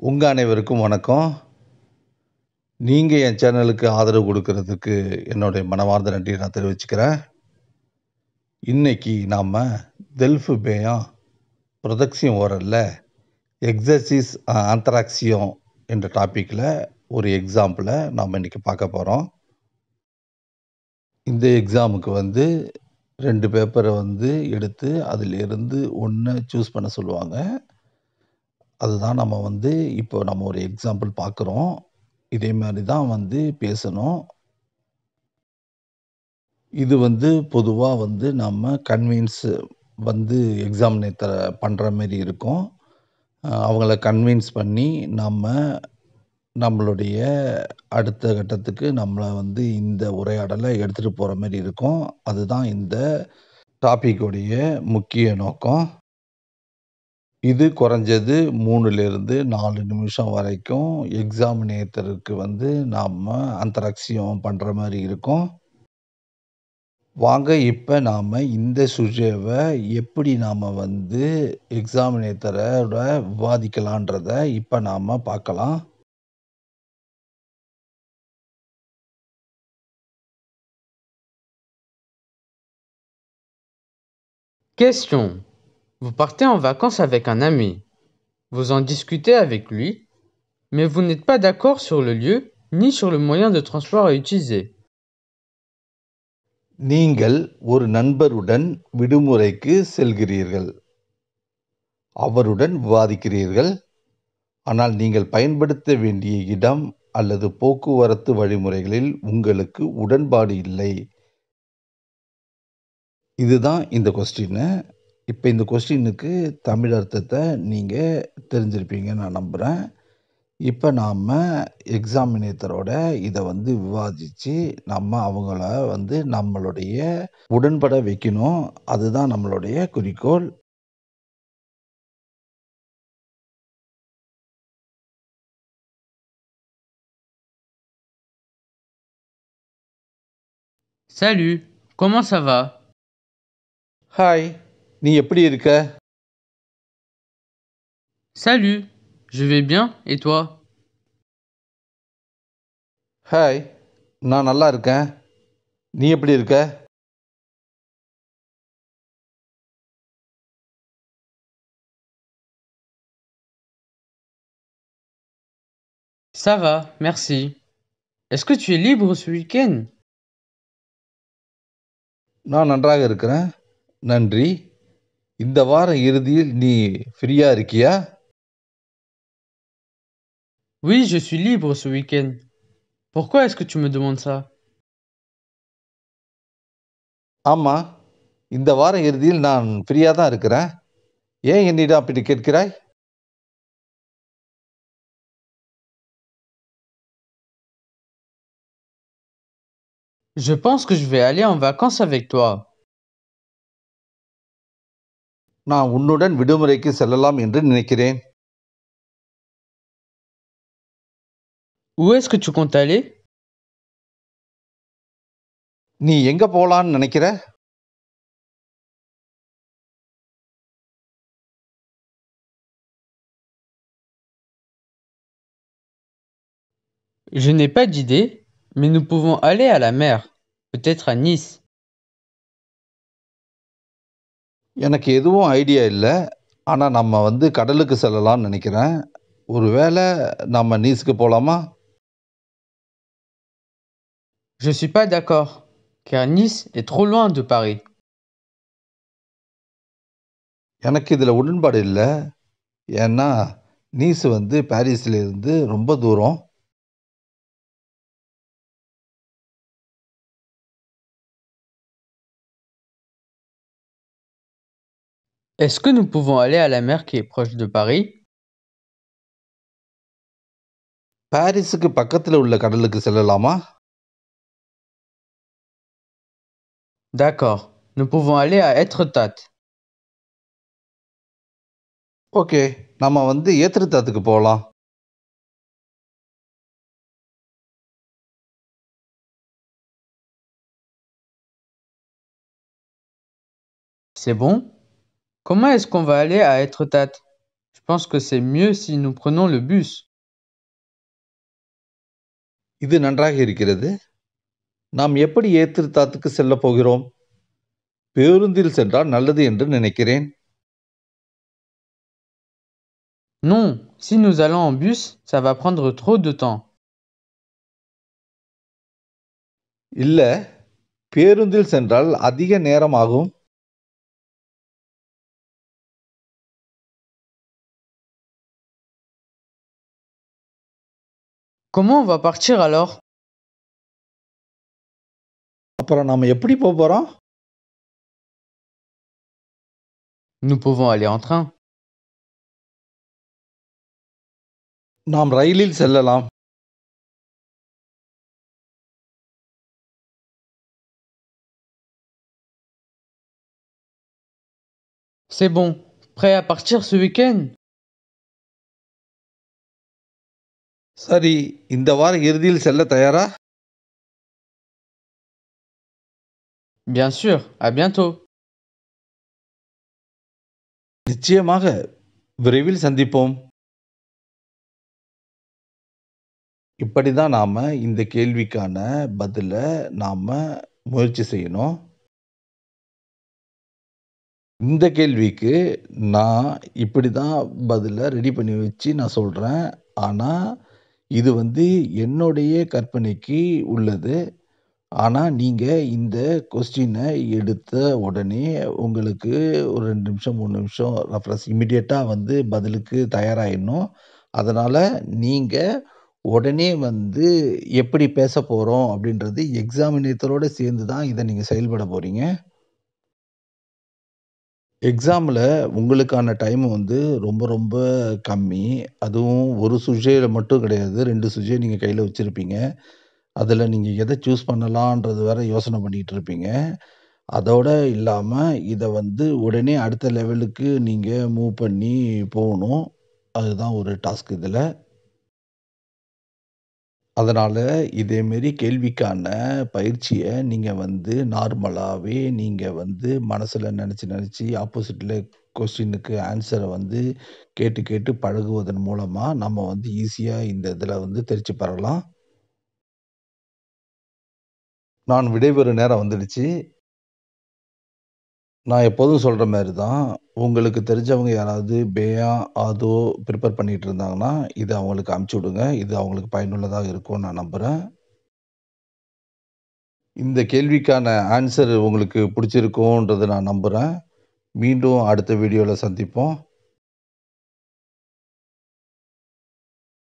உங்க அனைவருக்கும் வணக்கம். நீங்க என் சேனலுக்கு ஆதரவு குடுக்குறதுக்கு என்னுடைய மனமார்ந்த நன்றிய நான் தெரிவிச்சுக்கிறேன். இன்னைக்கு நாம டெல்ஃபு பேயம் புரொடக்ஷன் ஓரல்ல எக்ஸர்சீஸ் ஆந்த்ராக்சியம் என்ற டாபிக்ல ஒரு எக்ஸாம்பிள நாம இன்னைக்கு பார்க்க போறோம். இந்த எக்ஸாமுக்கு 2 பேப்பர எடுத்து அதிலிருந்து 1 சூஸ் பண்ண சொல்லுவாங்க. அதுதான் இப்போ நம்ம ஒரு எக்ஸாம்பிள் பார்க்குறோம். இதே மாரி தான் பேசணும். இது பொதுவா நம்ம கன்வின்ஸ் எக்ஸாமினேட்டர பண்ற மாரி இருக்கும். அவங்கள கன்வின்ஸ் பண்ணி நம்ம நம்மளுடைய அடுத்த கட்டத்துக்கு நம்மள இந்த உரையாடல எடுத்துட்டு போற மாரி இருக்கும். அதுதான் இந்த டாபிக் உடைய முக்கிய நோக்கம். இது குறைஞ்சது 3லிருந்து 4 நிமிஷம் வரைக்கும் எக்ஸாமினேட்டருக்கு நாம அந்தராக்சியம் பண்ற மாரி இருக்கும். வாங்க இப்ப நாம இந்த சுஜேவ எப்படி நாம எக்ஸாமினேட்டரோட விவாதிக்கலான்றத இப்ப நாம பார்க்கலாம். Question. Vous partez en vacances avec un ami. Vous en discutez avec lui, mais vous n'êtes pas d'accord sur le lieu ni sur le moyen de transport à utiliser. நீங்கள் ஒரு நண்பருடன் விடுமுறைக்கு செல்கிறீர்கள். அவருடன் விவாதிக்கிறீர்கள். ஆனால் நீங்கள் பயன்படுத்த வேண்டிய இடம் அல்லது போக்குவரத்து வழிமுறைகளில் உங்களுக்கு உடன்பாடு இல்லை. இதுதான் இந்த கொஸ்டினு. இப்ப இந்த கொஸ்டினுக்கு தமிழ் அர்த்தத்த நீங்க தெரிஞ்சிருப்பீங்கன்னு நான் நம்புறேன். இப்ப நாம எக்ஸாமினேட்டரோட இத விவாதிச்சு, நம்ம அவங்கள நம்மளுடைய உடன்பட வைக்கணும். அதுதான் நம்மளுடைய குறிக்கோள். Salut, comment ça va? Hi, நீ எப்படி இருக்க? Salut, je vais bien, et toi? Hi, நான் நல்லா இருக்கேன். நீ எப்படி இருக்க? Ça va, merci. Est-ce que tu es libre ce week-end? நான் நன்றாக இருக்கிறேன். நன்றி. இந்த வார இறுதியில் நீ ஃப்ரீயா இருக்கியா? Oui, je suis libre ce week-end. Pourquoi est-ce que tu me demandes ça? ஆமா. இந்த வார இறுதியில் நான் ஃப்ரீயா தான் இருக்கிறேன். ஏன் என்னிடம் அப்படி கேட்கிறாய்? Je pense que je vais aller en vacances avec toi. நான் உன்னுடன் விடுமுறைக்கு செல்லலாம் என்று நினைக்கிறேன். Où est-ce que tu comptes aller? நீ எங்க போலான்னு நினைக்கிற? Je n'ai pas d'idée, mais nous pouvons aller à la mer, peut-être à Nice. எனக்கு எதுவும் ஐடியா இல்ல. ஆனா நம்ம கடலுக்கு செல்லலாம்னு நினைக்கிறேன். ஒருவேளை நம்ம நீஸ்க்கு போலாமா? Je suis pas d'accord, car Nice est trop loin de Paris. எனக்கு இதுல உடன்பாடு இல்ல. ஏன்னா நீஸ் பாரிஸ்ல இருந்து ரொம்ப தூரம். Est-ce que nous pouvons aller à la mer qui est proche de Paris? பாரிஸுக்கு பக்கத்துல உள்ள கடலுக்கு செல்லலாமா? D'accord, nous pouvons aller à Etretat. Okay, நம்ம ஏத்ரத்தாத்துக்கு போலாம். C'est bon? Comment est-ce qu'on va aller à Etretat? Je pense que c'est mieux si nous prenons le bus. இது நன்றாக இருக்கிறது. நாம் எப்படி ஏத்திருத்தாத்துக்கு செல்லப் போகிறோம்? பேருந்தில் சென்றால் நல்லது என்று நினைக்கிறேன். Non, si nous allons en bus, ça va prendre trop de temps. இல்ல, பேருந்தில் சென்றால் அதிக நேரம் ஆகும். Comment on va partir alors? அப்புறம் நாம எப்படி போறோம்? Nous pouvons aller en train. நாம் ரயிலில் செல்லலாம். C'est bon. Prêt à partir ce week-end? சரி, இந்த வார இறுதியில் செல்ல தயாரா? Bien sûr, à bientôt. நிச்சயமாக, விரைவில் சந்திப்போம். இப்படிதான் நாம இந்த கேள்விக்கான பதில நாம முயற்சி செய்யணும். இந்த கேள்விக்கு நான் இப்படிதான் பதில ரெடி பண்ணி வச்சு நான் சொல்றேன். ஆனா, இது என்னுடைய கற்பனைக்கு உள்ளது. ஆனா, நீங்க இந்த கொஸ்டின எடுத்த உடனே உங்களுக்கு ஒரு 2 நிமிஷம், 3 நிமிஷம் ரெஃப்ரெஷ் இமிடியேட்டா பதிலுக்கு தயாராயிடணும். அதனால நீங்க உடனே எப்படி பேசப் போறோம் அப்படின்றது எக்ஸாமினேட்டரோட சேர்ந்து தான் இத நீங்க செயல்பட போறீங்க. எக்ஸாம்ல உங்களுக்கான டைம் ரொம்ப ரொம்ப கம்மி. அதுவும் ஒரு சுஜேல மட்டும் கிடையாது. 2 சுஜே நீங்க கையில வச்சிருப்பீங்க. அதுல நீங்க எத சூஸ் பண்ணலான்றது வேற யோசனை பண்ணிட்டு இருப்பீங்க. அதோட இல்லாம இத உடனே அடுத்த லெவலுக்கு நீங்க மூவ் பண்ணி போகணும். அதுதான் ஒரு டாஸ்க் இதுல. அதனால இதே மாரி கேள்விக்கான பயிற்சிய நீங்க நார்மலாவே நீங்க மனசுல நெனச்சு நெனச்சு ஆப்போசிட்ல கொஸ்டினுக்கு ஆன்ஸர கேட்டு கேட்டு பழகுவதன் மூலமா நம்ம ஈஸியா இந்த இதுல தேர்ச்சி பெறலாம். நான் விடைபெறும் நேரம் வந்துடுச்சு. நான் எப்போதும் சொல்ற மாரி தான். உங்களுக்கு தெரிஞ்சவங்க யாராவது பேயான், ஆதோ ப்ரிப்பேர் பண்ணிட்டு இருந்தாங்கன்னா, இத அவங்களுக்கு அனுப்பிச்சு விடுங்க. இது அவங்களுக்கு பயனுள்ளதா இருக்கும்னு நான் நம்புறேன். இந்த கேள்விக்கான ஆன்ஸர் உங்களுக்கு பிடிச்சிருக்கும்ன்றத நான் நம்புறேன். மீண்டும் அடுத்த வீடியோல சந்திப்போம்.